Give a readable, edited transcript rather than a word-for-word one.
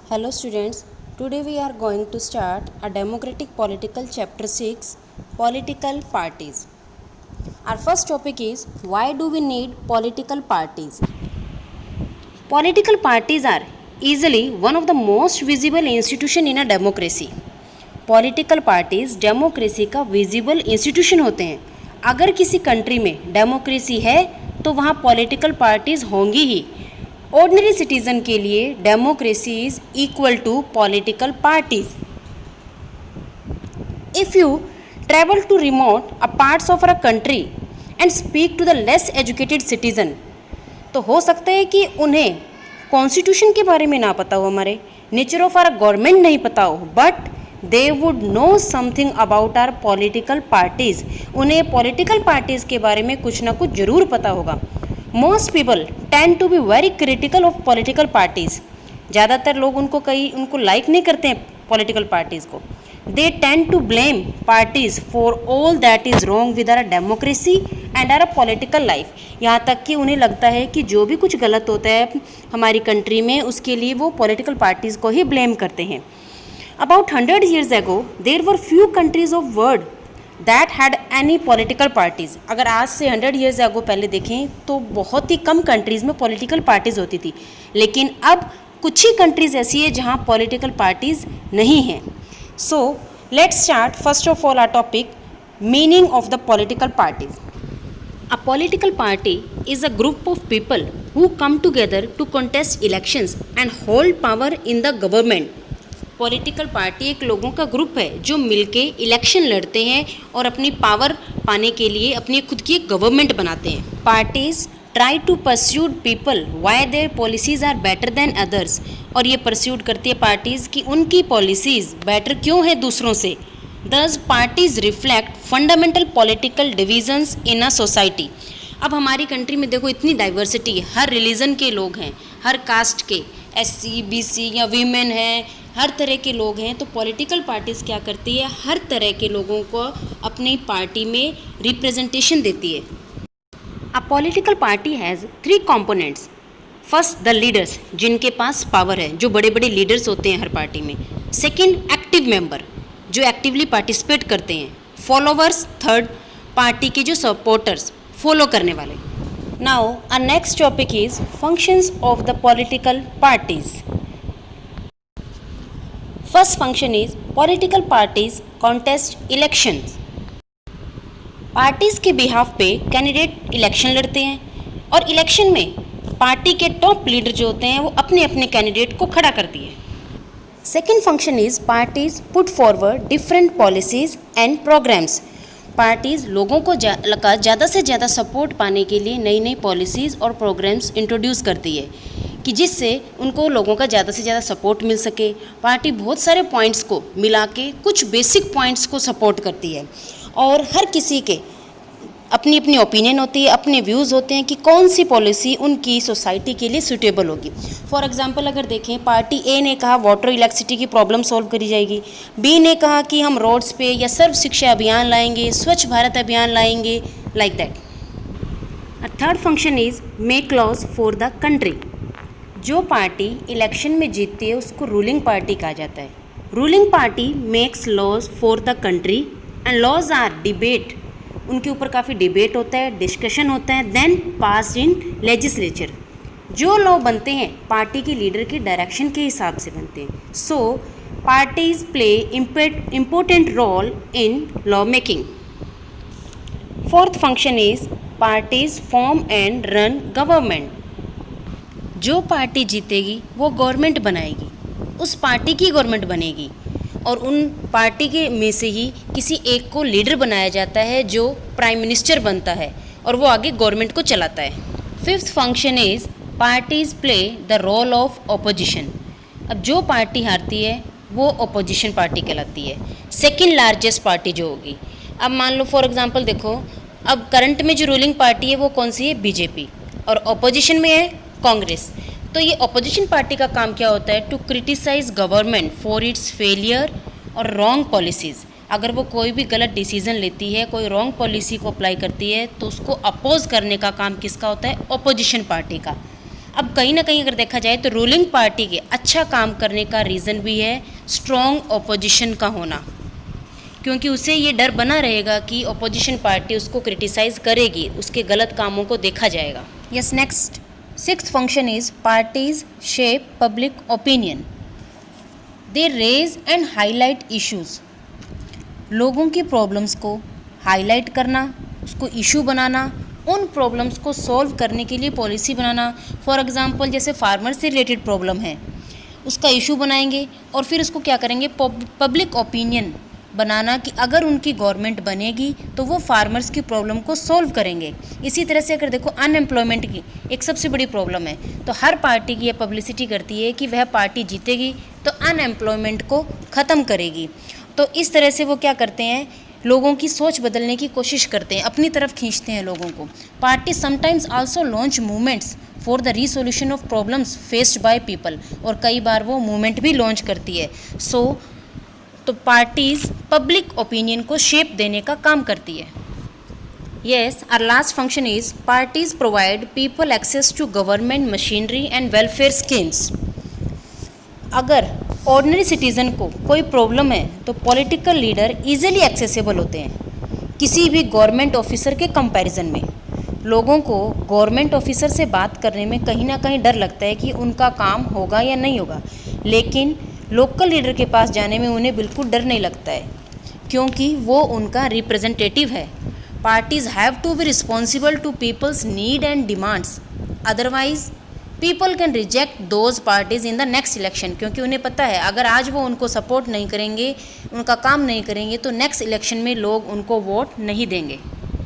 Hello students, today we are going to start a democratic political chapter 6 political parties. Our first topic is why do we need political parties? Political parties are easily one of the most visible institution in a democracy. Political parties democracy का visible institution होते हैं. अगर किसी country में democracy है तो वहाँ political parties होंगी ही. ऑर्डिनरी सिटीज़न के लिए democracy is equal to political parties. If you travel to remote parts of a country and speak to the less educated citizen, तो हो सकता है कि उन्हें कॉन्स्टिट्यूशन के बारे में ना पता हो, हमारे नेचर ऑफ आवर गवर्नमेंट नहीं पता हो, but they would know something about our political parties. उन्हें पॉलिटिकल पार्टीज़ के बारे में कुछ ना कुछ ज़रूर पता होगा. Most people tend to be very critical of political parties. ज़्यादातर लोग उनको लाइक नहीं करते हैं पॉलिटिकल पार्टीज़ को. They tend to blame parties for all that is wrong with our democracy and our political life. यहाँ तक कि उन्हें लगता है कि जो भी कुछ गलत होता है हमारी कंट्री में उसके लिए वो पॉलिटिकल पार्टीज़ को ही ब्लेम करते हैं. About 100 years ago, there were few countries of world that had any political parties. अगर आज से 100 years ago पहले देखें तो बहुत ही कम कंट्रीज़ में पॉलिटिकल पार्टीज़ होती थी, लेकिन अब कुछ ही कंट्रीज़ ऐसी है जहाँ पॉलिटिकल पार्टीज़ नहीं हैं. So let's start first of all our topic, meaning of the political parties. A political party is a group of people who come together to contest elections and hold power in the government. Political party एक लोगों का group है जो मिलके election लड़ते हैं और अपनी पावर पाने के लिए अपनी खुद की एक गवर्नमेंट बनाते हैं. Parties try to persuade people why their policies are better than others. और ये परस्यूड करती है पार्टीज़ कि उनकी पॉलिसीज़ बेटर क्यों है दूसरों से. दस parties reflect fundamental political divisions in a society. अब हमारी कंट्री में देखो इतनी डाइवर्सिटी है, हर रिलीजन के लोग हैं, हर कास्ट के, SC BC या वीमेन हैं, हर तरह के लोग हैं. तो पॉलिटिकल पार्टीज़ क्या करती है, हर तरह के लोगों को अपनी पार्टी में रिप्रेजेंटेशन देती है. A political party has 3 components. First the leaders, जिनके पास पावर है, जो बड़े बड़े लीडर्स होते हैं हर पार्टी में. सेकंड एक्टिव मेंबर, जो एक्टिवली पार्टिसिपेट करते हैं. फॉलोवर्स, थर्ड पार्टी के जो सपोर्टर्स, फॉलो करने वाले. Now a next topic is functions of the political parties. First function is political parties contest elections. Parties के बिहाफ पे कैंडिडेट इलेक्शन लड़ते हैं और इलेक्शन में पार्टी के टॉप लीडर जो होते हैं वो अपने अपने कैंडिडेट को खड़ा करती है. Second function is parties put forward different policies and programmes. Parties लोगों को ज़्यादा से ज़्यादा सपोर्ट पाने के लिए नई नई पॉलिसीज़ और प्रोग्राम्स इंट्रोड्यूस करती है कि जिससे उनको लोगों का ज़्यादा से ज़्यादा सपोर्ट मिल सके. पार्टी बहुत सारे पॉइंट्स को मिला के कुछ बेसिक पॉइंट्स को सपोर्ट करती है और हर किसी के अपनी अपनी ओपिनियन होती है, अपने व्यूज़ होते हैं कि कौन सी पॉलिसी उनकी सोसाइटी के लिए सूटेबल होगी. फॉर एग्जांपल अगर देखें, पार्टी ए ने कहा वाटर इलेक्ट्रिसिटी की प्रॉब्लम सॉल्व करी जाएगी, बी ने कहा कि हम रोड्स पे या सर्व शिक्षा अभियान लाएंगे, स्वच्छ भारत अभियान लाएंगे, like that. Third function is make laws for the country. जो पार्टी इलेक्शन में जीतती है उसको रूलिंग पार्टी कहा जाता है. Ruling party makes laws for the country and laws are debate. उनके ऊपर काफ़ी डिबेट होता है, डिस्कशन होता है, देन पास इन लेजिस्लेचर. जो लॉ बनते हैं पार्टी के लीडर के डायरेक्शन के हिसाब से बनते हैं. So parties play important role in law making. Fourth function is parties form and run government. जो पार्टी जीतेगी वो गवर्नमेंट बनाएगी, उस पार्टी की गवर्नमेंट बनेगी और उन पार्टी के में से ही किसी एक को लीडर बनाया जाता है जो प्राइम मिनिस्टर बनता है और वो आगे गवर्नमेंट को चलाता है. Fifth function is parties play the role of opposition. अब जो पार्टी हारती है वो ऑपोजिशन पार्टी कहलाती है, सेकेंड लार्जेस्ट पार्टी जो होगी. अब मान लो फॉर एग्जांपल देखो, अब करंट में जो रूलिंग पार्टी है वो कौन सी है, BJP, और ऑपोजिशन में है कांग्रेस. तो ये ऑपोजिशन पार्टी का काम क्या होता है, to criticise government for its failure और रॉन्ग पॉलिसीज़. अगर वो कोई भी गलत डिसीजन लेती है, कोई रॉन्ग पॉलिसी को अप्लाई करती है तो उसको अपोज करने का काम किसका होता है, ऑपोजिशन पार्टी का. अब कहीं ना कहीं अगर देखा जाए तो रूलिंग पार्टी के अच्छा काम करने का रीज़न भी है स्ट्रॉन्ग ऑपोजिशन का होना, क्योंकि उसे ये डर बना रहेगा कि ऑपोजिशन पार्टी उसको क्रिटिसाइज़ करेगी, उसके गलत कामों को देखा जाएगा। Yes, next sixth function is parties shape public opinion. They raise and highlight issues. लोगों की प्रॉब्लम्स को हाईलाइट करना, उसको इशू बनाना, उन प्रॉब्लम्स को सॉल्व करने के लिए पॉलिसी बनाना। फॉर एग्जांपल जैसे फार्मर से रिलेटेड प्रॉब्लम है, उसका इशू बनाएंगे और फिर उसको क्या करेंगे, पब्लिक ओपिनियन बनाना कि अगर उनकी गवर्नमेंट बनेगी तो वो फार्मर्स की प्रॉब्लम को सॉल्व करेंगे। इसी तरह से अगर देखो अनएम्प्लॉयमेंट की एक सबसे बड़ी प्रॉब्लम है, तो हर पार्टी की ये पब्लिसिटी करती है कि वह पार्टी जीतेगी तो अनएम्प्लॉयमेंट को ख़त्म करेगी। तो इस तरह से वो क्या करते हैं, लोगों की सोच बदलने की कोशिश करते हैं, अपनी तरफ खींचते हैं लोगों को। Party sometimes also launch movements for the resolution of problems faced by people, और कई बार वो मूवमेंट भी लॉन्च करती है। तो पार्टीज़ पब्लिक ओपिनियन को शेप देने का काम करती है। Yes, our last function is parties provide people access to government machinery and welfare schemes. अगर ऑर्डिनरी सिटीज़न को कोई प्रॉब्लम है तो पॉलिटिकल लीडर इजीली एक्सेसिबल होते हैं किसी भी गवर्नमेंट ऑफिसर के कंपैरिजन में। लोगों को गवर्नमेंट ऑफिसर से बात करने में कहीं ना कहीं डर लगता है कि उनका काम होगा या नहीं होगा, लेकिन लोकल लीडर के पास जाने में उन्हें बिल्कुल डर नहीं लगता है, क्योंकि वो उनका रिप्रेजेंटेटिव है। Parties have to be responsible to people's need and demands, otherwise people can reject those parties in the next election. क्योंकि उन्हें पता है अगर आज वो उनको सपोर्ट नहीं करेंगे, उनका काम नहीं करेंगे, तो नेक्स्ट इलेक्शन में लोग उनको वोट नहीं देंगे।